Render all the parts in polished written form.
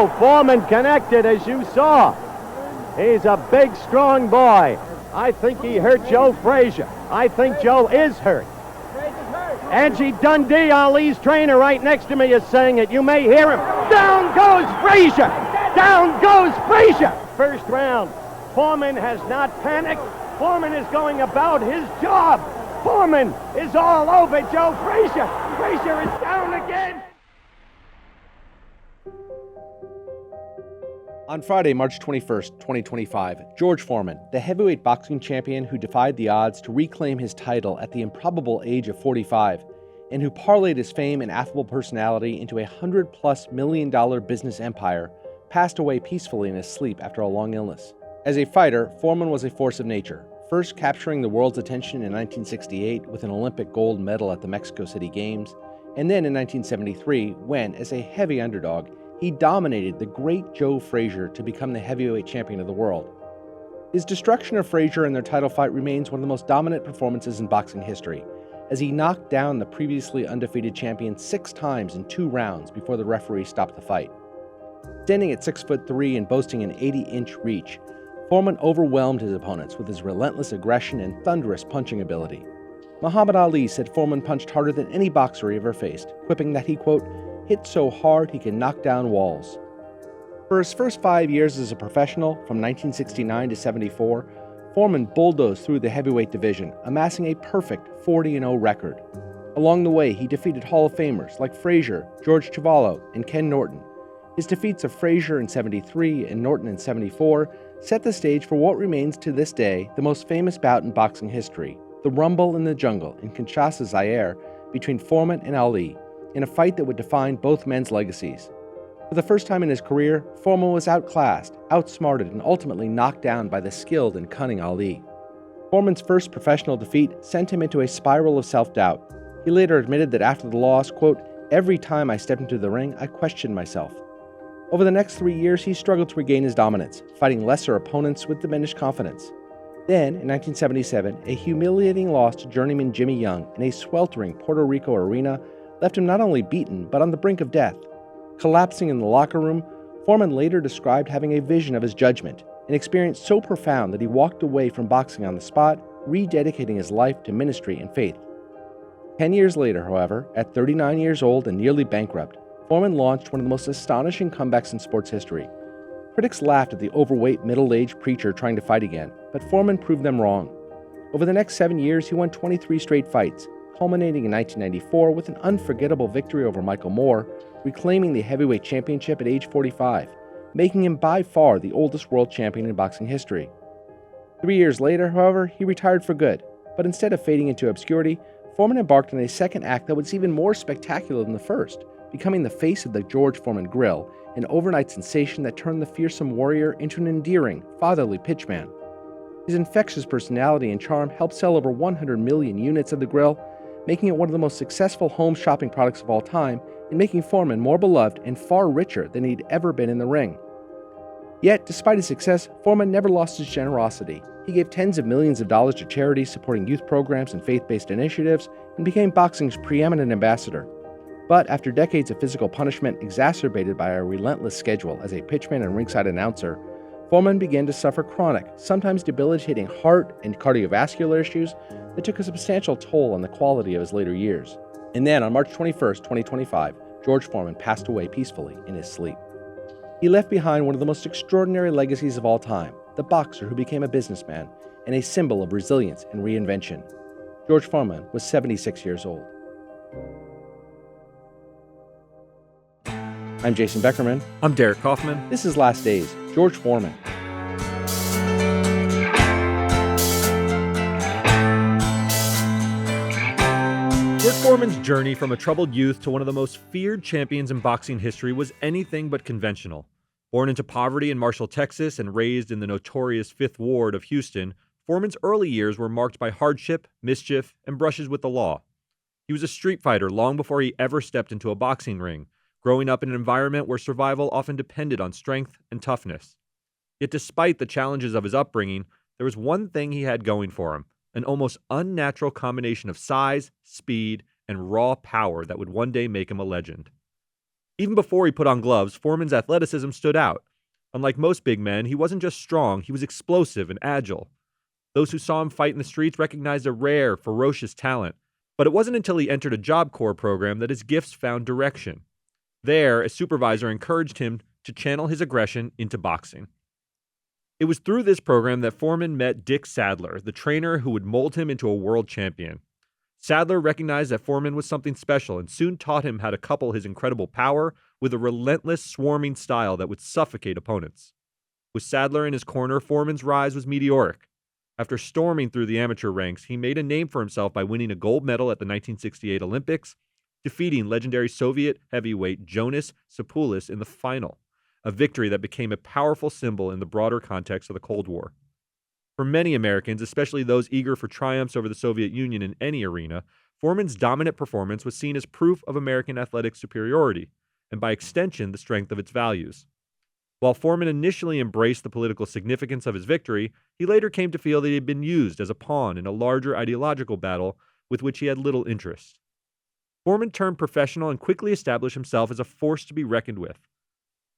Oh, Foreman connected, as you saw. He's a big, strong boy. I think he hurt Joe Frazier. I think Joe is hurt. Angie Dundee, Ali's trainer, right next to me is saying it. You may hear him. Down goes Frazier! Down goes Frazier! First round. Foreman has not panicked. Foreman is going about his job. Foreman is all over Joe Frazier. Frazier is down again. On Friday, March 21st, 2025, George Foreman, the heavyweight boxing champion who defied the odds to reclaim his title at the improbable age of 45, and who parlayed his fame and affable personality into a $100+ million business empire, passed away peacefully in his sleep after a long illness. As a fighter, Foreman was a force of nature, first capturing the world's attention in 1968 with an Olympic gold medal at the Mexico City Games, and then in 1973 when, as a heavy underdog, he dominated the great Joe Frazier to become the heavyweight champion of the world. His destruction of Frazier in their title fight remains one of the most dominant performances in boxing history, as he knocked down the previously undefeated champion 6 times in 2 rounds before the referee stopped the fight. Standing at 6'3" and boasting an 80-inch reach, Foreman overwhelmed his opponents with his relentless aggression and thunderous punching ability. Muhammad Ali said Foreman punched harder than any boxer he ever faced, quipping that he, quote, hit so hard he can knock down walls. For his first 5 years as a professional, from 1969 to 74, Foreman bulldozed through the heavyweight division, amassing a perfect 40-0 record. Along the way, he defeated Hall of Famers like Frazier, George Chuvalo, and Ken Norton. His defeats of Frazier in 73 and Norton in 74 set the stage for what remains to this day the most famous bout in boxing history, the Rumble in the Jungle in Kinshasa, Zaire, between Foreman and Ali, in a fight that would define both men's legacies. For the first time in his career, Foreman was outclassed, outsmarted, and ultimately knocked down by the skilled and cunning Ali. Foreman's first professional defeat sent him into a spiral of self-doubt. He later admitted that after the loss, quote, every time I stepped into the ring, I questioned myself. Over the next 3 years, he struggled to regain his dominance, fighting lesser opponents with diminished confidence. Then, in 1977, a humiliating loss to journeyman Jimmy Young in a sweltering Puerto Rico arena left him not only beaten, but on the brink of death. Collapsing in the locker room, Foreman later described having a vision of his judgment, an experience so profound that he walked away from boxing on the spot, rededicating his life to ministry and faith. 10 years later, however, at 39 years old and nearly bankrupt, Foreman launched one of the most astonishing comebacks in sports history. Critics laughed at the overweight, middle-aged preacher trying to fight again, but Foreman proved them wrong. Over the next 7 years, he won 23 straight fights, culminating in 1994 with an unforgettable victory over Michael Moore, reclaiming the heavyweight championship at age 45, making him by far the oldest world champion in boxing history. 3 years later, however, he retired for good, but instead of fading into obscurity, Foreman embarked on a second act that was even more spectacular than the first, becoming the face of the George Foreman Grill, an overnight sensation that turned the fearsome warrior into an endearing, fatherly pitchman. His infectious personality and charm helped sell over 100 million units of the grill, making it one of the most successful home shopping products of all time, and making Foreman more beloved and far richer than he'd ever been in the ring. Yet, despite his success, Foreman never lost his generosity. He gave tens of millions of dollars to charities supporting youth programs and faith-based initiatives, and became boxing's preeminent ambassador. But after decades of physical punishment exacerbated by a relentless schedule as a pitchman and ringside announcer, Foreman began to suffer chronic, sometimes debilitating heart and cardiovascular issues that took a substantial toll on the quality of his later years. And then on March 21st, 2025, George Foreman passed away peacefully in his sleep. He left behind one of the most extraordinary legacies of all time, the boxer who became a businessman and a symbol of resilience and reinvention. George Foreman was 76 years old. I'm Jason Beckerman. I'm Derek Kaufman. This is Last Days, George Foreman. George Foreman's journey from a troubled youth to one of the most feared champions in boxing history was anything but conventional. Born into poverty in Marshall, Texas, and raised in the notorious Fifth Ward of Houston, Foreman's early years were marked by hardship, mischief, and brushes with the law. He was a street fighter long before he ever stepped into a boxing ring, growing up in an environment where survival often depended on strength and toughness. Yet despite the challenges of his upbringing, there was one thing he had going for him, an almost unnatural combination of size, speed, and raw power that would one day make him a legend. Even before he put on gloves, Foreman's athleticism stood out. Unlike most big men, he wasn't just strong, he was explosive and agile. Those who saw him fight in the streets recognized a rare, ferocious talent. But it wasn't until he entered a Job Corps program that his gifts found direction. There, a supervisor encouraged him to channel his aggression into boxing. It was through this program that Foreman met Dick Sadler, the trainer who would mold him into a world champion. Sadler recognized that Foreman was something special and soon taught him how to couple his incredible power with a relentless, swarming style that would suffocate opponents. With Sadler in his corner, Foreman's rise was meteoric. After storming through the amateur ranks, he made a name for himself by winning a gold medal at the 1968 Olympics, defeating legendary Soviet heavyweight Jonas Sapoulis in the final, a victory that became a powerful symbol in the broader context of the Cold War. For many Americans, especially those eager for triumphs over the Soviet Union in any arena, Foreman's dominant performance was seen as proof of American athletic superiority, and by extension, the strength of its values. While Foreman initially embraced the political significance of his victory, he later came to feel that he had been used as a pawn in a larger ideological battle with which he had little interest. Foreman turned professional and quickly established himself as a force to be reckoned with.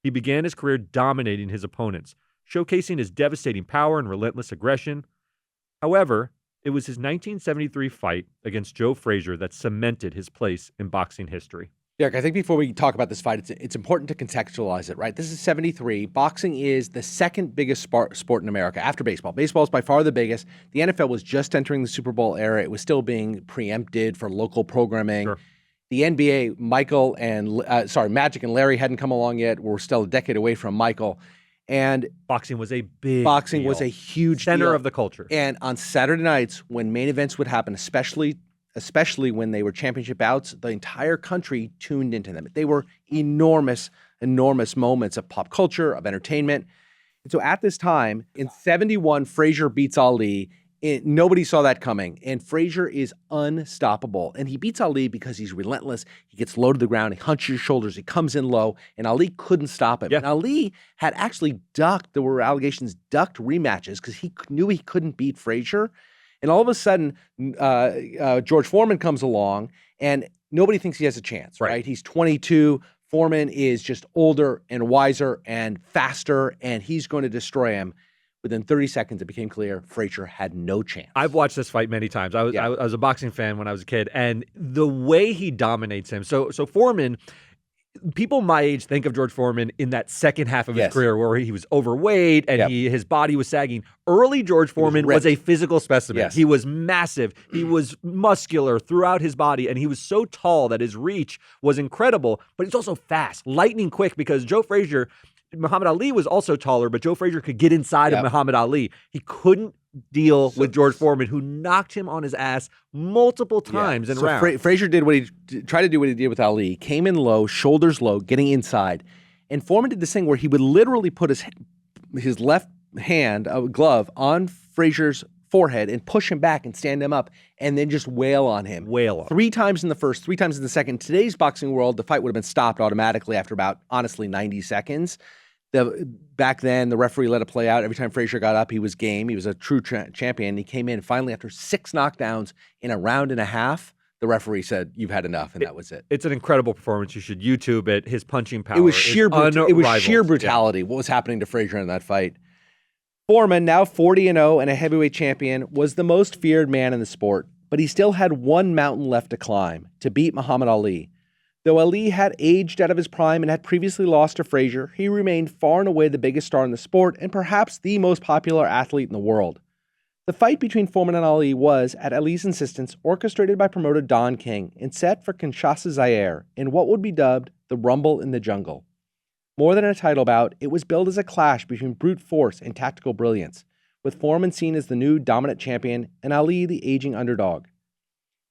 He began his career dominating his opponents, showcasing his devastating power and relentless aggression. However, it was his 1973 fight against Joe Frazier that cemented his place in boxing history. Derek, I think before we talk about this fight, it's important to contextualize it, right? This is 73. Boxing is the second biggest sport in America after baseball. Baseball is by far the biggest. The NFL was just entering the Super Bowl era. It was still being preempted for local programming. Sure. The NBA, Magic and Larry hadn't come along yet. We're still a decade away from Michael. And boxing was a big Boxing deal. was a huge center deal. of the culture. And on Saturday nights, when main events would happen, especially when they were championship bouts, the entire country tuned into them. They were enormous moments of pop culture, of entertainment. And so at this time, in 71, Frazier beats Ali. Nobody saw that coming. And Frazier is unstoppable. And he beats Ali because he's relentless. He gets low to the ground. He hunches his shoulders. He comes in low. And Ali couldn't stop him. Yeah. And Ali had actually ducked rematches because he knew he couldn't beat Frazier. And all of a sudden, George Foreman comes along, and nobody thinks he has a chance, right? He's 22. Foreman is just older and wiser and faster, and he's going to destroy him. Within 30 seconds, it became clear Frazier had no chance. I've watched this fight many times. I was a boxing fan when I was a kid, and the way he dominates him. So Foreman, people my age think of George Foreman in that second half of his career where he was overweight and his body was sagging. Early George Foreman was a physical specimen. Yes. He was massive. He was muscular throughout his body, and he was so tall that his reach was incredible, but he's also fast, lightning quick, because Muhammad Ali was also taller, but Joe Frazier could get inside of Muhammad Ali. He couldn't deal with George Foreman, who knocked him on his ass multiple times in rounds. Frazier tried to do what he did with Ali, came in low, shoulders low, getting inside. And Foreman did this thing where he would literally put his left hand, a glove, on Frazier's forehead and push him back and stand him up and then just wail on him. 3 times in the first, 3 times in the second. In today's boxing world, the fight would have been stopped automatically after about, honestly, 90 seconds. Back then, the referee let it play out. Every time Frazier got up, he was game. He was a true champion. He came in finally after 6 knockdowns in a round and a half. The referee said, "You've had enough," and that was it. It's an incredible performance. You should YouTube it. His punching power. It was sheer brutality. What was happening to Frazier in that fight? Foreman, now 40-0 and a heavyweight champion, was the most feared man in the sport, but he still had one mountain left to climb: to beat Muhammad Ali. Though Ali had aged out of his prime and had previously lost to Frazier, he remained far and away the biggest star in the sport and perhaps the most popular athlete in the world. The fight between Foreman and Ali was, at Ali's insistence, orchestrated by promoter Don King and set for Kinshasa, Zaire, in what would be dubbed the Rumble in the Jungle. More than a title bout, it was billed as a clash between brute force and tactical brilliance, with Foreman seen as the new dominant champion and Ali the aging underdog.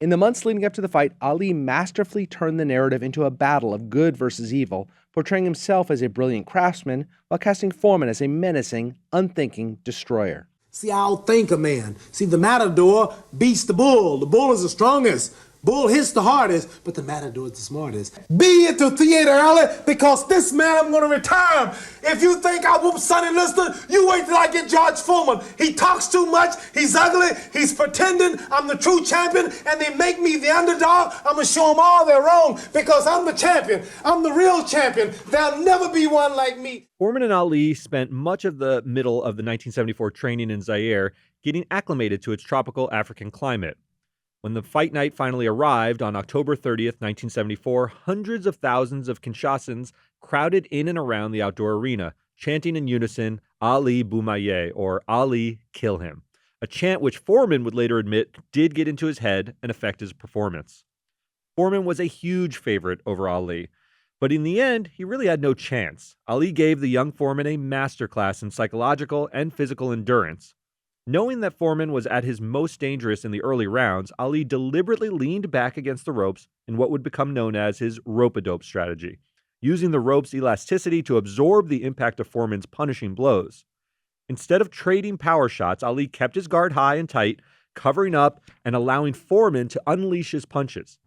In the months leading up to the fight, Ali masterfully turned the narrative into a battle of good versus evil, portraying himself as a brilliant craftsman while casting Foreman as a menacing, unthinking destroyer. See, I outthink a man. See, the matador beats the bull. The bull is the strongest. Bull hits the hardest, but the matador is the smartest. Be at the theater early, because this man I'm gonna retire him. If you think I whoop Sonny Liston, you wait till I get George Foreman. He talks too much, he's ugly, he's pretending I'm the true champion, and they make me the underdog. I'm gonna show them all they're wrong, because I'm the champion. I'm the real champion. There'll never be one like me. Foreman and Ali spent much of the middle of the 1974 training in Zaire getting acclimated to its tropical African climate. When the fight night finally arrived on October 30th, 1974, hundreds of thousands of Kinshasans crowded in and around the outdoor arena, chanting in unison, Ali Boumaye, or Ali, kill him, a chant which Foreman would later admit did get into his head and affect his performance. Foreman was a huge favorite over Ali, but in the end, he really had no chance. Ali gave the young Foreman a masterclass in psychological and physical endurance. Knowing that Foreman was at his most dangerous in the early rounds, Ali deliberately leaned back against the ropes in what would become known as his rope-a-dope strategy, using the rope's elasticity to absorb the impact of Foreman's punishing blows. Instead of trading power shots, Ali kept his guard high and tight, covering up and allowing Foreman to unleash his punches.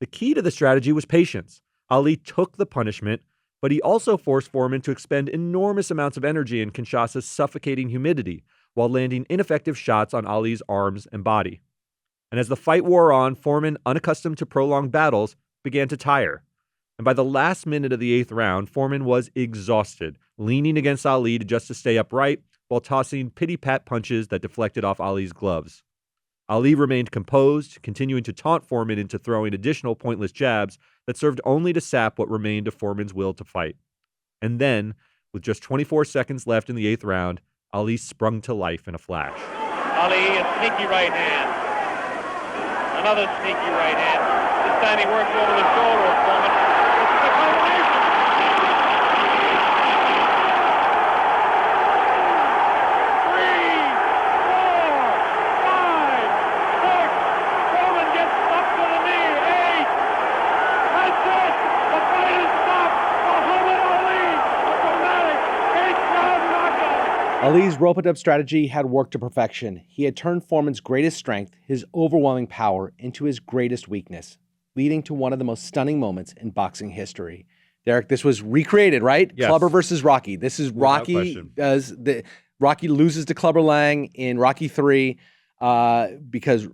The key to the strategy was patience. Ali took the punishment, but he also forced Foreman to expend enormous amounts of energy in Kinshasa's suffocating humidity, while landing ineffective shots on Ali's arms and body. And as the fight wore on, Foreman, unaccustomed to prolonged battles, began to tire. And by the last minute of the 8th round, Foreman was exhausted, leaning against Ali just to stay upright, while tossing pity-pat punches that deflected off Ali's gloves. Ali remained composed, continuing to taunt Foreman into throwing additional pointless jabs that served only to sap what remained of Foreman's will to fight. And then, with just 24 seconds left in the 8th round, Ali sprung to life in a flash. Ali, a sneaky right hand. Another sneaky right hand. This time he works over the shoulder of Foreman. This is a combination. 3, 4, 5, 6. Foreman gets up to the knee. 8. That's it. The fight is stopped. Muhammad Ali, a dramatic 8th round knockout. Ali's rope-a-dope strategy had worked to perfection. He had turned Foreman's greatest strength, his overwhelming power, into his greatest weakness, leading to one of the most stunning moments in boxing history. Derek, this was recreated, right? Yes. Clubber versus Rocky. This is Rocky Rocky loses to Clubber Lang in Rocky 3 because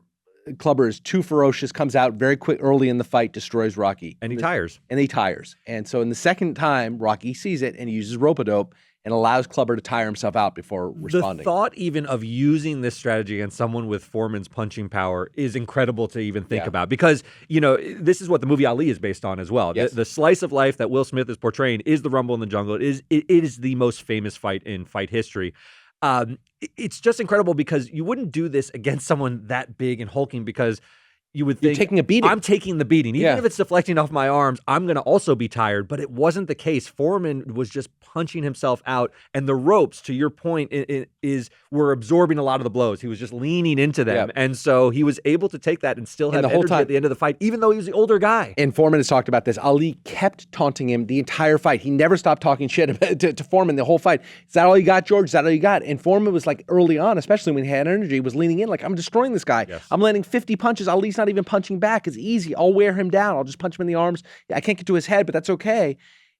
Clubber is too ferocious, comes out very quick early in the fight, destroys Rocky. And he tires. And so in the second time, Rocky sees it and he uses rope-a-dope and allows Clubber to tire himself out before responding. The thought even of using this strategy against someone with Foreman's punching power is incredible to even think about, because, you know, this is what the movie Ali is based on as well. Yes. The slice of life that Will Smith is portraying is the Rumble in the Jungle. It is the most famous fight in fight history. It's just incredible because you wouldn't do this against someone that big and hulking, because you would think, you're taking a beating. I'm taking the beating. Even if it's deflecting off my arms, I'm going to also be tired. But it wasn't the case. Foreman was just punching himself out. And the ropes, to your point, were absorbing a lot of the blows. He was just leaning into them. And so he was able to take that and still have energy at the end of the fight, even though he was the older guy. And Foreman has talked about this. Ali kept taunting him the entire fight. He never stopped talking shit to Foreman the whole fight. Is that all you got, George? Is that all you got? And Foreman was like early on, especially when he had energy, was leaning in like, I'm destroying this guy. Yes. I'm landing 50 punches. Ali's not even punching back. It's easy. I'll wear him down. I'll just punch him in the arms. I can't get to his head, but that's okay.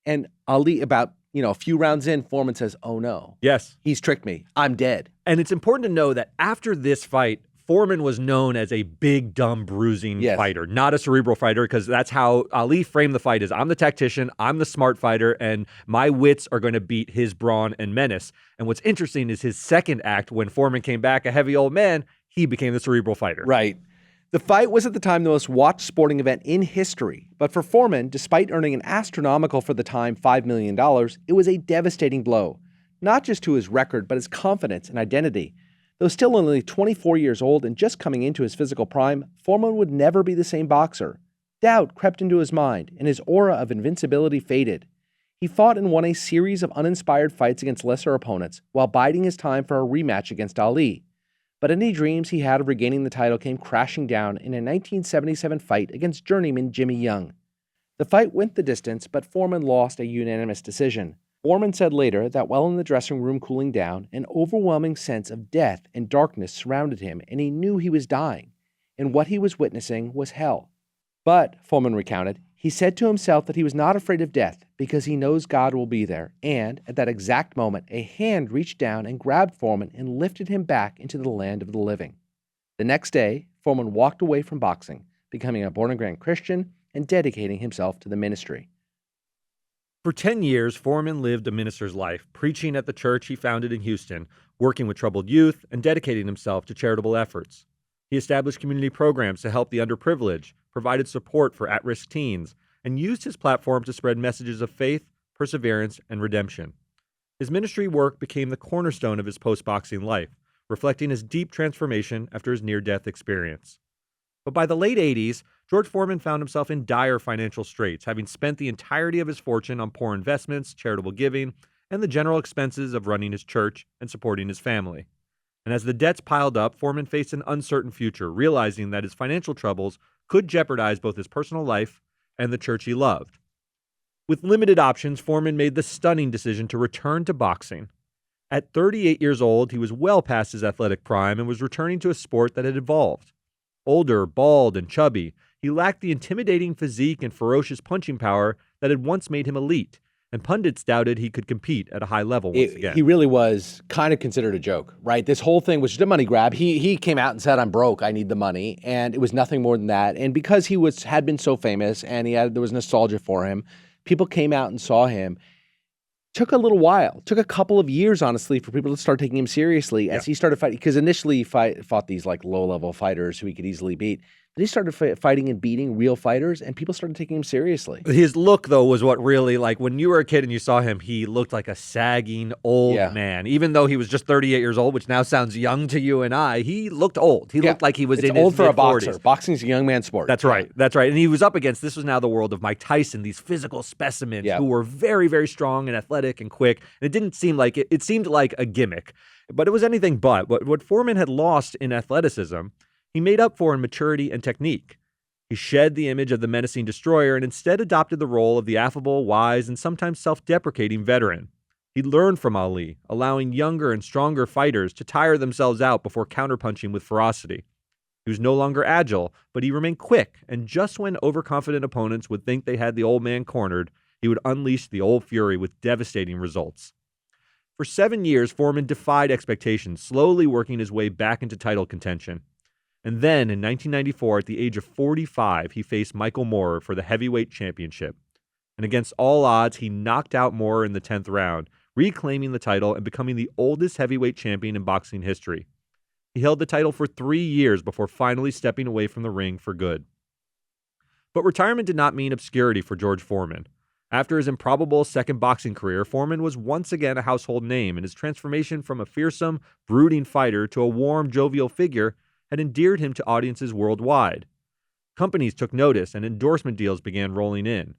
And Ali, about a few rounds in, Foreman says, oh no. Yes. He's tricked me. I'm dead. And it's important to know that after this fight, Foreman was known as a big, dumb, bruising fighter, not a cerebral fighter, because that's how Ali framed the fight is, I'm the tactician, I'm the smart fighter, and my wits are going to beat his brawn and menace. And what's interesting is his second act, when Foreman came back a heavy old man, he became the cerebral fighter. Right. The fight was at the time the most watched sporting event in history, but for Foreman, despite earning an astronomical for the time $5 million, it was a devastating blow, not just to his record, but his confidence and identity. Though still only 24 years old and just coming into his physical prime, Foreman would never be the same boxer. Doubt crept into his mind, and his aura of invincibility faded. He fought and won a series of uninspired fights against lesser opponents, while biding his time for a rematch against Ali. But any dreams he had of regaining the title came crashing down in a 1977 fight against journeyman Jimmy Young. The fight went the distance, but Foreman lost a unanimous decision. Foreman said later that while in the dressing room cooling down, an overwhelming sense of death and darkness surrounded him, and he knew he was dying. And what he was witnessing was hell. But, Foreman recounted, he said to himself that he was not afraid of death because he knows God will be there, and at that exact moment, a hand reached down and grabbed Foreman and lifted him back into the land of the living. The next day, Foreman walked away from boxing, becoming a born-again Christian and dedicating himself to the ministry. For 10 years, Foreman lived a minister's life, preaching at the church he founded in Houston, working with troubled youth, and dedicating himself to charitable efforts. He established community programs to help the underprivileged, provided support for at-risk teens, and used his platform to spread messages of faith, perseverance, and redemption. His ministry work became the cornerstone of his post-boxing life, reflecting his deep transformation after his near-death experience. But by the late 80s, George Foreman found himself in dire financial straits, having spent the entirety of his fortune on poor investments, charitable giving, and the general expenses of running his church and supporting his family. And as the debts piled up, Foreman faced an uncertain future, realizing that his financial troubles could jeopardize both his personal life and the church he loved. With limited options, Foreman made the stunning decision to return to boxing. At 38 years old, he was well past his athletic prime and was returning to a sport that had evolved. Older, bald, and chubby, he lacked the intimidating physique and ferocious punching power that had once made him elite, and pundits doubted he could compete at a high level once again. He really was kind of considered a joke, right? This whole thing was just a money grab. He came out and said, "I'm broke, I need the money," and it was nothing more than that. And because he had been so famous and there was nostalgia for him, people came out and saw him. Took a little while, took a couple of years, honestly, for people to start taking him seriously as he started fighting. Because initially he fought these like low-level fighters who he could easily beat. Then he started fighting and beating real fighters, and people started taking him seriously. His look, though, was what really, like, when you were a kid and you saw him, he looked like a sagging old man. Even though he was just 38 years old, which now sounds young to you and I, he looked old. He looked like he was in his old for a mid-40s. boxer. Boxing's a young man's sport. That's right. That's right. And he was up against, this was now the world of Mike Tyson, these physical specimens who were very, very strong and athletic and quick. And it didn't seem like it seemed like a gimmick, but it was anything but. What Foreman had lost in athleticism, he made up for in maturity and technique. He shed the image of the menacing destroyer and instead adopted the role of the affable, wise, and sometimes self-deprecating veteran. He learned from Ali, allowing younger and stronger fighters to tire themselves out before counterpunching with ferocity. He was no longer agile, but he remained quick, and just when overconfident opponents would think they had the old man cornered, he would unleash the old fury with devastating results. For 7 years, Foreman defied expectations, slowly working his way back into title contention. And then, in 1994, at the age of 45, he faced Michael Moorer for the heavyweight championship. And against all odds, he knocked out Moorer in the 10th round, reclaiming the title and becoming the oldest heavyweight champion in boxing history. He held the title for 3 years before finally stepping away from the ring for good. But retirement did not mean obscurity for George Foreman. After his improbable second boxing career, Foreman was once again a household name, and his transformation from a fearsome, brooding fighter to a warm, jovial figure had endeared him to audiences worldwide. Companies took notice and endorsement deals began rolling in.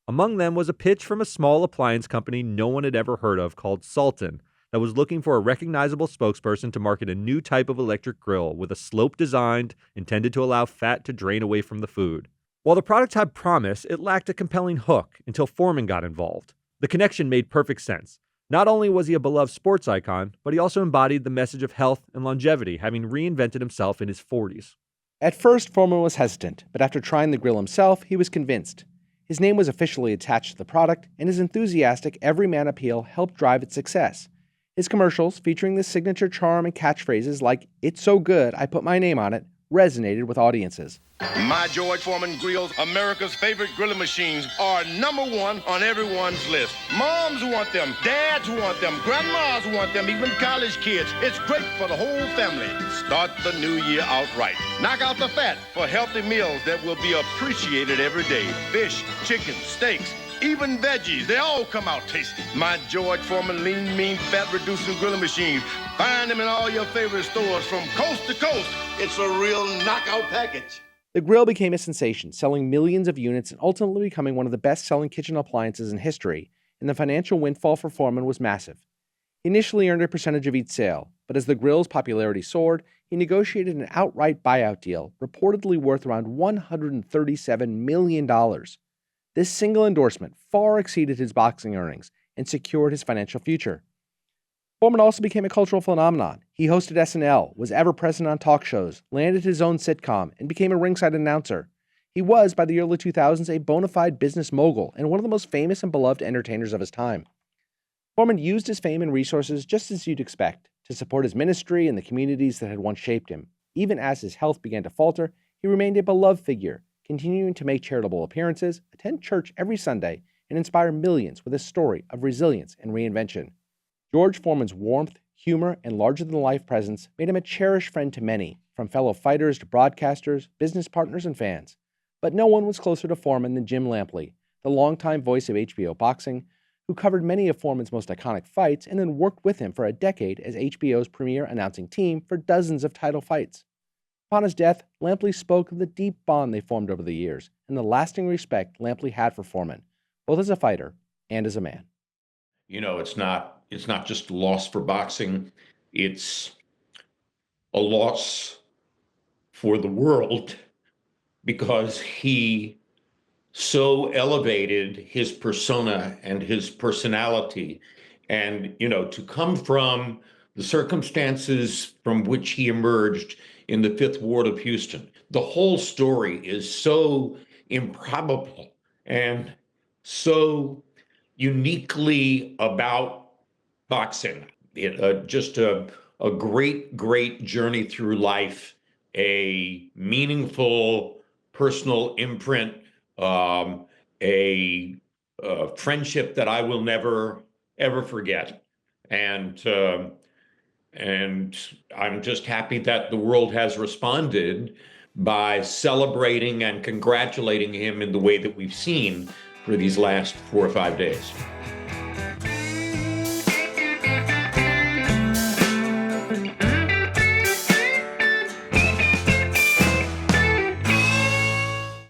Among them was a pitch from a small appliance company no one had ever heard of called Sultan that was looking for a recognizable spokesperson to market a new type of electric grill with a slope designed intended to allow fat to drain away from the food. While the product had promise, it lacked a compelling hook until Foreman got involved. The connection made perfect sense. Not only was he a beloved sports icon, but he also embodied the message of health and longevity, having reinvented himself in his 40s. At first, Foreman was hesitant, but after trying the grill himself, he was convinced. His name was officially attached to the product, and his enthusiastic everyman appeal helped drive its success. His commercials, featuring the signature charm and catchphrases like, "It's so good, I put my name on it," resonated with audiences. My George Foreman grills, America's favorite grilling machines, are #1 on everyone's list. Moms want them, dads want them, grandmas want them, even college kids. It's great for the whole family. Start the new year out right. Knock out the fat for healthy meals that will be appreciated every day. Fish, chicken, steaks, even veggies, they all come out tasty. My George Foreman lean, mean, fat-reducing grilling machines. Find them in all your favorite stores from coast to coast. It's a real knockout package. The grill became a sensation, selling millions of units and ultimately becoming one of the best-selling kitchen appliances in history, and the financial windfall for Foreman was massive. He initially earned a percentage of each sale, but as the grill's popularity soared, he negotiated an outright buyout deal, reportedly worth around $137 million. This single endorsement far exceeded his boxing earnings and secured his financial future. Foreman also became a cultural phenomenon. He hosted SNL, was ever present on talk shows, landed his own sitcom, and became a ringside announcer. He was, by the early 2000s, a bona fide business mogul and one of the most famous and beloved entertainers of his time. Foreman used his fame and resources just as you'd expect, to support his ministry and the communities that had once shaped him. Even as his health began to falter, he remained a beloved figure, continuing to make charitable appearances, attend church every Sunday, and inspire millions with a story of resilience and reinvention. George Foreman's warmth, humor, and larger-than-life presence made him a cherished friend to many, from fellow fighters to broadcasters, business partners, and fans. But no one was closer to Foreman than Jim Lampley, the longtime voice of HBO boxing, who covered many of Foreman's most iconic fights and then worked with him for a decade as HBO's premier announcing team for dozens of title fights. Upon his death, Lampley spoke of the deep bond they formed over the years and the lasting respect Lampley had for Foreman, both as a fighter and as a man. You know, it's not just a loss for boxing, it's a loss for the world, because he so elevated his persona and his personality. And, you know, to come from the circumstances from which he emerged in the Fifth Ward of Houston, the whole story is so improbable and so uniquely about boxing. Just a great journey through life, a meaningful personal imprint, a friendship that I will never ever forget, and I'm just happy that the world has responded by celebrating and congratulating him in the way that we've seen for these last 4 or 5 days.